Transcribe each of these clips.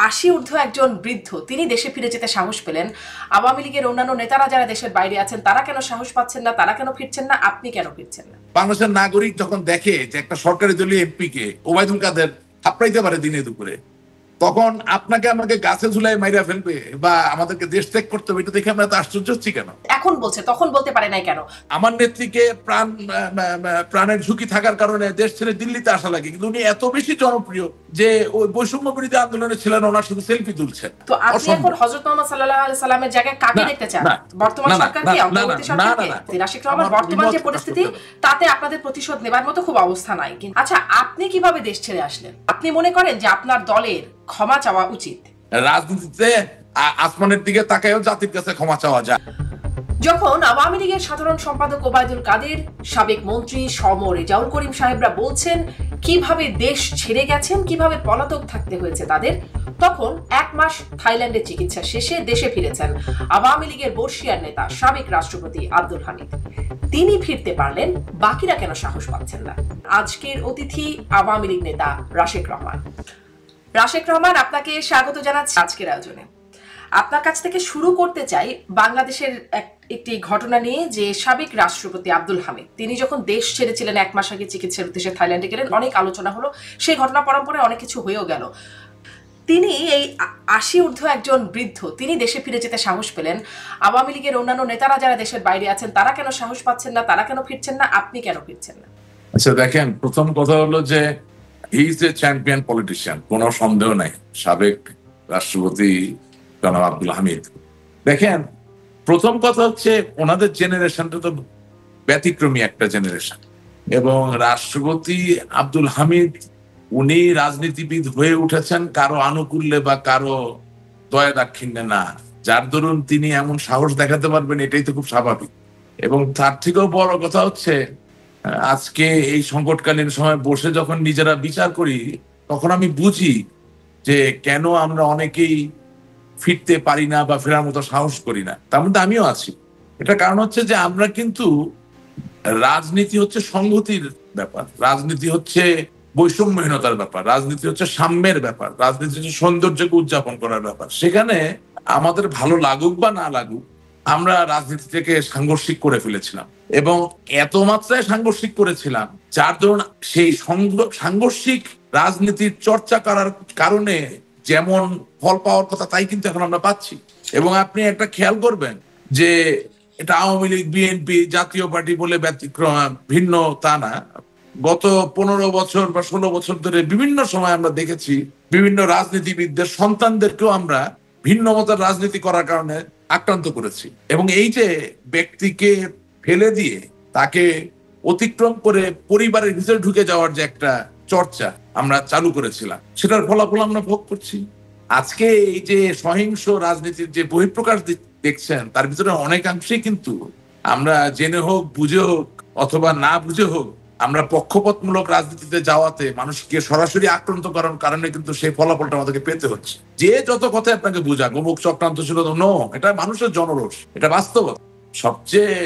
80 ঊর্ধ্ব একজন বৃদ্ধ, তিনি দেশে ফিরে যেতে সাহস পেলেন। আওয়ামী লীগের অন্যান্য নেতারা যারা দেশের বাইরে আছেন তারা কেন সাহস পাচ্ছেন না, তারা কেন ফিরছেন না, আপনি কেন ফিরছেন না? বাংলাদেশের নাগরিক যখন দেখে যে একটা সরকারি দলীয় এমপি কে ওবায়দুল কাদের থাপড়াইতে পারে দিনে দুপুরে, তখন আপনাকে আমাকে গাছে ঝুলাই মাইরা ফেলবে বা আমাদেরকে দেশ ত্যাগ করতে হবে, এটা দেখে আমরা তো আশ্চর্য হচ্ছি কেন? এখন বলছে, তখন বলতে পারে নাই কেন? আমার নেত্রীকে প্রাণের ঝুঁকি থাকার কারণে দেশ ছেড়ে দিল্লিতে আসা লাগে, কিন্তু উনি এত বেশি জনপ্রিয় যে ওই বৈষম্য বিরোধী আন্দোলনে ছিলেন, ওনার শুধু সেলফি তুলছেন। তো আপনি এখন হযরত মুহাম্মদ সাল্লাল্লাহু আলাইহি সাল্লামের জায়গায় কাকে দেখতে চান? বর্তমান সরকারকে, অন্তর্বর্তী সরকারকে? রাশিদ রহমান, বর্তমান যে পরিস্থিতি তাতে আপনাদের প্রতিশোধ নেবার মতো খুব অবস্থা নাই। আচ্ছা, আপনি কিভাবে দেশ ছেড়ে আসলেন? আপনি মনে করেন যে আপনার দলের ক্ষমা চাওয়া উচিত? রাজনীতিতে আসমানের দিকে তাকায়ও জাতির কাছে ক্ষমা চাওয়া যায়। যখন আওয়ামী লীগের সাধারণ সম্পাদক ওবায়দুল কাদের, সাবেক মন্ত্রী সম রেজাউল করিম সাহেবরা বলছেন কিভাবে দেশ ছেড়ে গেছেন, কিভাবে পলাতক থাকতে হয়েছে তাদের, তখন 1 মাস থাইল্যান্ডে চিকিৎসা শেষে দেশে ফিরেছেন আওয়ামী লীগের বর্ষিয়ার নেতা সাবেক রাষ্ট্রপতি আব্দুল হামিদ। তিনি ফিরতে পারলেন, বাকিরা কেন সাহস পাচ্ছেন না? আজকের অতিথি আওয়ামী লীগ নেতা রাশেক রহমান। রাশেক রহমান, আপনাকে স্বাগত জানাচ্ছি আজকের আয়োজনে। আপনার কাছ থেকে শুরু করতে চাই বাংলাদেশের একটি ঘটনা নিয়ে, যে সাবেক রাষ্ট্রপতি আব্দুল হামিদ তিনি যখন দেশ ছেড়েছিলেন 1 মাস আগে চিকিৎসার উদ্দেশ্যে থাইল্যান্ডে গেলেন, অনেক আলোচনা হলো, সেই ঘটনা পরম্পরায় অনেক কিছু হয়েও গেল। তিনি এই 80 ঊর্ধ্ব একজন বৃদ্ধ, তিনি দেশে ফিরে যেতে সাহস পেলেন। আওয়ামী লীগের অন্যান্য নেতারা যারা দেশের বাইরে আছেন তারা কেন সাহস পাচ্ছেন না, তারা কেন ফিরছেন না, আপনি কেন ফিরছেন না? আচ্ছা দেখেন, প্রথম কথা হলো যে he is a champion politician, কোনো সন্দেহ নাই, সাবেক রাষ্ট্রপতি জনাব আব্দুল হামিদ। দেখেন, প্রথম কথা হচ্ছে ওনাদের জেনারেশনটা তো ব্যতিক্রমী একটা জেনারেশন, এবং রাষ্ট্রপতি আব্দুল হামিদ উনি রাজনীতিবিদ হয়ে উঠেছেন কারো আনুকূল্যে বা কারো দয়া দাক্ষিণ্যে না, যার দরুন তিনি এমন সাহস দেখাতে পারবেন এটাই তো খুব স্বাভাবিক। এবং তার থেকেও বড় কথা হচ্ছে, আজকে এই সংকটকালীন সময় বসে যখন নিজেরা বিচার করি, তখন আমি বুঝি যে কেন আমরা অনেকেই ফিরতে পারি না বা ফেরার মতো সাহস করি না। তার মধ্যে আমিও আছি। এটা কারণ হচ্ছে যে আমরা কিন্তু, রাজনীতি হচ্ছে সংহতির ব্যাপার, রাজনীতি হচ্ছে বৈষম্যহীনতার ব্যাপার, রাজনীতি হচ্ছে সাম্যের ব্যাপার, রাজনীতি হচ্ছে সৌন্দর্যকে উদযাপন করার ব্যাপার। সেখানে আমাদের ভালো লাগুক বা না লাগুক, আমরা রাজনীতি থেকে সাংঘর্ষিক করে ফেলেছিলাম, এবং এত মাত্রায় সাংঘর্ষিক করেছিলাম যার ধরুন সেই সাংঘর্ষিক রাজনীতির চর্চা করার কারণে যেমন ফল পাওয়ার কথা তাই কিন্তু এখন আমরা পাচ্ছি। এবং আপনি একটা খেয়াল করবেন যে এটা আওয়ামী লীগ, বিএনপি, জাতীয় পার্টি বলে ব্যতিক্রম ভিন্ন তা না, গত 15 বছর বা 16 বছর ধরে বিভিন্ন সময় আমরা দেখেছি বিভিন্ন রাজনীতিবিদদের সন্তানদেরকেও আমরা ভিন্ন মতের রাজনীতি করার কারণে আক্রান্ত করেছি। এবং এই যে ব্যক্তিকে ফেলে দিয়ে তাকে অতিক্রম করে পরিবারের ভিতরে ঢুকে যাওয়ার যে একটা চর্চা আমরা চালু করেছিলাম, সেটার ফলাফল আমরা ভোগ করছি। আজকে এই যে সহিংস রাজনীতির যে বহিঃপ্রকাশ দেখছেন, তার ভিতরে অনেকাংশেই কিন্তু আমরা জেনে হোক, বুঝে হোক অথবা না বুঝে হোক, আমরা পক্ষপাতমূলক রাজনীতিতে যাওয়াতে মানুষকে সরাসরি আক্রান্ত করার কারণে কিন্তু সেই ফলাফলটা আমাদেরকে পেতে হচ্ছে। যে যত কথা আপনাকে বুঝা অমুক চক্রান্ত ছিল, নো, এটা মানুষের জনরোষ, এটা বাস্তবতা। সবচেয়ে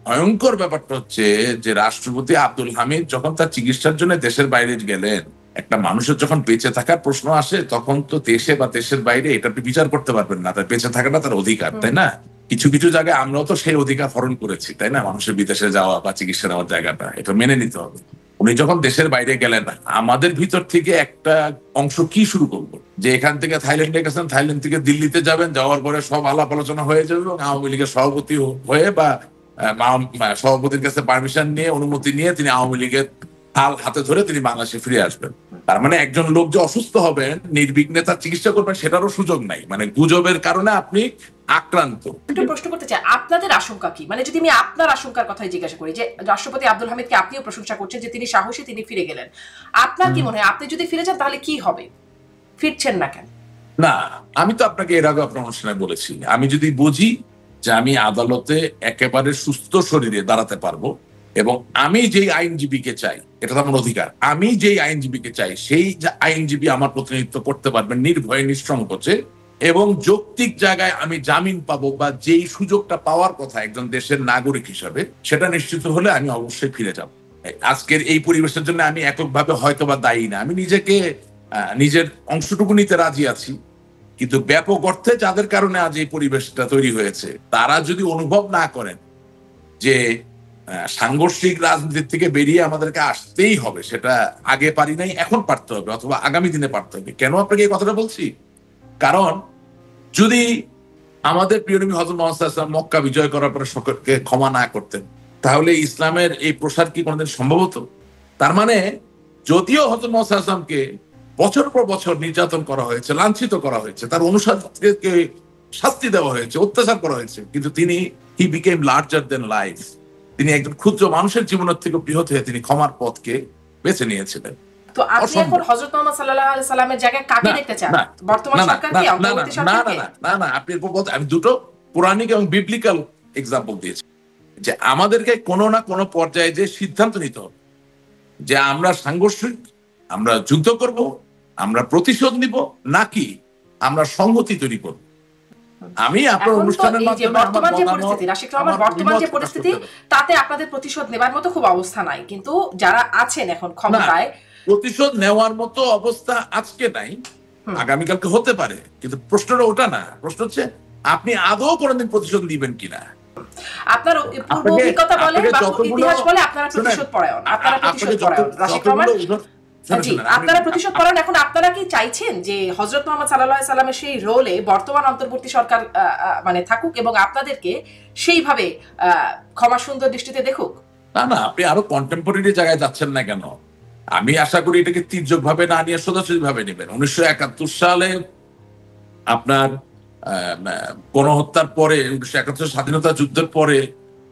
ভয়ঙ্কর ব্যাপারটা হচ্ছে যে রাষ্ট্রপতি আব্দুল হামিদ যখন তার চিকিৎসার জন্য দেশের বাইরে গেলেন, একটা মানুষের যখন বেঁচে থাকার প্রশ্ন আসে, তখন তো দেশে বা দেশের বাইরে এটা আপনি বিচার করতে পারবেন না, তার বেঁচে থাকাটা তার অধিকার, তাই না? কিছু কিছু জায়গায় আমরাও তো সেই অধিকার হরণ করেছি, তাই না? মানুষের বিদেশে যাওয়া বা চিকিৎসা নেওয়ার জায়গাটা, এটা মেনে নিতে হবে। উনি যখন দেশের বাইরে গেলেন, আমাদের ভিতর থেকে একটা অংশ কি শুরু করবো যে এখান থেকে থাইল্যান্ডে গেছেন, থাইল্যান্ড থেকে দিল্লিতে যাবেন, যাওয়ার পরে সব আলাপ আলোচনা হয়ে যাবে এবং আওয়ামী লীগের সভাপতি হয়ে বা সভাপতির কাছে পারমিশন নিয়ে, অনুমতি নিয়ে তিনি আওয়ামী লীগের হাল হাতে ধরে তিনি বাংলাদেশে ফিরে আসবেন। তার মানে একজন লোক যে অসুস্থ হবেন, নির্বিঘ্নে তার চিকিৎসা করবেন, সেটারও সুযোগ নাই, মানে গুজবের কারণে আপনি আক্রান্ত। একটু প্রশ্ন করতে চাই, আপনাদের আশঙ্কা কি? মানে যদি আমি আপনার আশঙ্কার কথাই জিজ্ঞাসা করি, যে রাষ্ট্রপতি আব্দুল হামিদকে আপনিও প্রশংসা করছেন যে তিনি সাহসী, তিনি ফিরে গেলেন, আপনার কি মনে হয় আপনি যদি ফিরে যান তাহলে কি হবে? ফিরছেন না কেন? না, আমি তো আপনাকে এর আগে আপনার অনুষ্ঠানে বলেছি, আমি যদি বুঝি যে আমি আদালতে একেবারে সুস্থ শরীরে দাঁড়াতে পারবো, এবং আমি যেই আইনজীবীকে চাই, এটা তো আমার অধিকার, আমি যেই আইনজীবীকে চাই সেই আইনজীবী আমার প্রতিনিধিত্ব করতে পারবেন নির্ভয়ে, নিঃসংকোচে, এবং যৌক্তিক জায়গায় আমি জামিন পাবো বা যেই সুযোগটা পাওয়ার কথা একজন দেশের নাগরিক হিসাবে, সেটা নিশ্চিত হলে আমি অবশ্যই ফিরে যাব। আজকের এই পরিবেশের জন্য আমি এককভাবে হয়তো বা দায়ী না, আমি নিজেকে নিজের অংশটুকু নিতে রাজি আছি, কিন্তু ব্যাপক অর্থে যাদের কারণে আজ এই পরিবেশটা তৈরি হয়েছে, তারা যদি অনুভব না করেন যে সাংঘর্ষিক রাজনীতির থেকে বেরিয়ে আমাদেরকে আসতেই হবে, সেটা আগে পারি নাই, এখন পারতে হবে, অথবা আগামী দিনে পারতে হবে। কেন আপনাকে এই কথাটা বলছি? কারণ যদি আমাদের প্রিয় নবী হযরত মুহাম্মদ সাল্লাল্লাহু আলাইহি ওয়াসাল্লাম মক্কা বিজয় করার পরে সকলকে ক্ষমা না করতেন, তাহলে ইসলামের এই প্রসার কি কোনোদিন সম্ভব হতো? তার মানে যদিও হযরত মুহাম্মদ সাল্লাল্লাহু আলাইহি ওয়াসাল্লামকে বছর পর বছর নির্যাতন করা হয়েছে, লাঞ্ছিত করা হয়েছে, তার অনুসারীদেরকে শাস্তি দেওয়া হয়েছে, অত্যাচার করা হয়েছে, কিন্তু তিনি he became larger then life. তিনি একজন ক্ষুদ্র মানুষের জীবনের থেকে বৃহৎ হয়ে তিনি ক্ষমার পথকে বেছে নিয়েছিলেন। তো আপনি এখন হযরত মুহাম্মদ সাল্লাল্লাহু আলাইহি সাল্লামের জায়গায় কাকে দেখতে চান? বর্তমান সরকারকে, অন্তর্বর্তী সরকারকে? না, আপনি আমি দুটো পৌরাণিক এবং বিবলিক্যাল এক্সাম্পল দিয়েছি যে আমাদেরকে কোনো না কোনো পর্যায়ে যে সিদ্ধান্ত নিতে হবে যে আমরা সাংঘর্ষিক, আমরা যুদ্ধ করব, আমরা প্রতিশোধ নিব, নাকি আমরা সংহতি তৈরি করব। আমি আপনার অনুষ্ঠানের মাধ্যমে বর্তমান যে পরিস্থিতি, রাশিদ রহমান, বর্তমান যে পরিস্থিতি, তাতে আপনাদের প্রতিশোধ নেবার মতো খুব অবস্থা নাই, কিন্তু যারা আছেন এখন ক্ষমতায়, প্রতিশোধ নেওয়ার মতো অবস্থা আজকে নাই, আগামীকালকে হতে পারে, কিন্তু প্রশ্নটা ওটা না। প্রশ্ন হচ্ছে আপনি আদৌ কোনোদিন প্রতিশোধ নিবেন কিনা। আপনার পূর্ব অভিজ্ঞতা বলে বা ইতিহাস বলে আপনারা প্রতিশোধ পরায়ণ, আপনারা প্রতিশোধ পরায়ণ। রাশিদ রহমান, জি, আপনারা প্রতিশোধ পরায়ণ। এখন আপনারা কি চাইছেন যে হযরত মুহাম্মদ সাল্লাল্লাহু আলাইহি সাল্লামের সেই রোলে বর্তমান অন্তর্বর্তী সরকার মানে থাকুক এবং আপনাদেরকে সেইভাবে ক্ষমা সুন্দর দৃষ্টিতে দেখুক? না, আপনি আরো কন্টেম্পোরারি জায়গায় যাচ্ছেন না কেন? আমি আশা করি এটাকে তির্যক ভাবে না নিয়ে সোজাসুজি ভাবে নেবেন। 1971 সালে আপনার গণহত্যার পরে, 1971 স্বাধীনতা যুদ্ধের পরে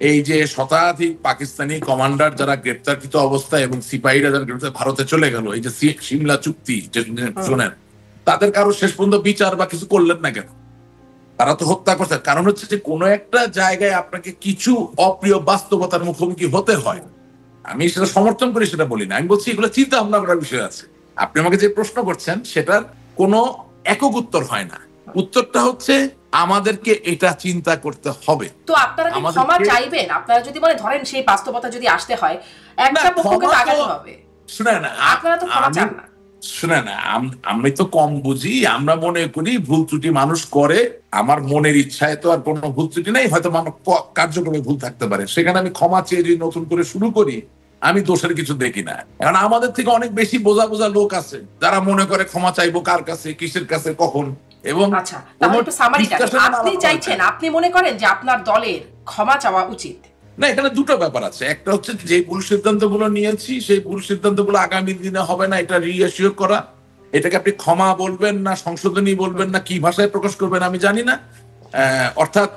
এই যে শতাধিক পাকিস্তানি কমান্ডার যারা গ্রেপ্তারকৃত অবস্থায় এবং সিপাহীরা যারা গ্রেপ্তার ভারতে চলে গেল, এই যে সিমলা চুক্তি যে শোনেন, তাদের কারো শেষ পর্যন্ত বিচার বা কিছু করলেন না কেন? তারা তো হত্যা করছে। কারণ হচ্ছে যে কোনো একটা জায়গায় আপনাকে কিছু অপ্রিয় বাস্তবতার মুখোমুখি হতে হয়। আমি সেটা সমর্থন করি, সেটা বলি না। আমি বলছি এগুলো চিন্তা ভাবনা করার বিষয় আছে। আপনি আমাকে যে প্রশ্ন করছেন সেটার কোনো একক উত্তর হয় না। উত্তরটা হচ্ছে আমাদেরকে এটা চিন্তা করতে হবে। তো আপনারা কি ক্ষমা চাইবেন? আপনারা যদি বলে ধরেন সেই বাস্তবতা যদি আসতে হয়, একটা পক্ষকে তো আগাতে হবে। শুনেন, আপনারা তো ক্ষমা চান না। শুনেন, আমি তো কম বুঝি। আমরা মনে করি ভুল ত্রুটি মানুষ করে, আমার মনের ইচ্ছায় তো আর কোনো ভুল ত্রুটি নাই, হয়তো আমার কার্যক্রমে ভুল থাকতে পারে, সেখানে আমি ক্ষমা চেয়ে যদি নতুন করে শুরু করি, আমি দোষের কিছু দেখি না। কারণ আমাদের থেকে অনেক বেশি বোঝা বোঝা লোক আছে যারা মনে করে ক্ষমা চাইবো কার কাছে, কিসের কাছে, কখন। এবং আচ্ছা, তাহলে একটু সামারিটা আপনি চাইছেন, আপনি মনে করেন যে আপনার দলের ক্ষমা চাওয়া উচিত? না, এখানে দুটো ব্যাপার আছে। একটা হচ্ছে যে ভুল সিদ্ধান্তগুলো নিয়েছি, সেই ভুল সিদ্ধান্তগুলো আগামী দিনে হবে না, এটা রিঅ্যাসিওর করা। এটাকে আপনি ক্ষমা বলবেন না সংশোধনী বলবেন না কি ভাষায় প্রকাশ করবেন আমি জানি না। অর্থাৎ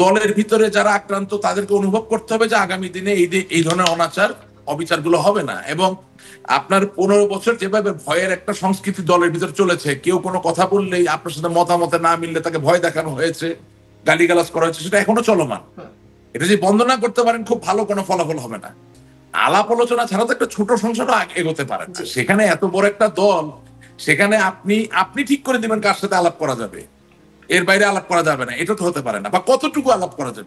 দলের ভিতরে যারা আক্রান্ত তাদেরকে অনুভব করতে হবে যে আগামী দিনে এই ধরনের অনাচার অবিচারগুলো হবে না। এবং আপনার 15 বছর যেভাবে ভয়ের একটা সংস্কৃতি দলের ভিতরে চলেছে, কেউ কোনো কথা বললেই আপনার সাথে মতামতে না মিললে তাকে ভয় দেখানো হয়েছে, গালিগালাজ করা হয়েছে, সেটা এখনো চলমান। এটা যদি বন্ধ না করতে পারেন খুব ভালো কোনো ফলাফল হবে না। আলাপ আলোচনা ছাড়া তো একটা ছোট সংসারও এগোতে পারে না। সেখানে এত বড় একটা দল, সেখানে আপনি ঠিক করে দিবেন কার সাথে আলাপ করা যাবে, এর বাইরে আলাপ করা যাবে না, এটা তো হতে পারে না। বা কতটুকু আলাপ করা যাবে।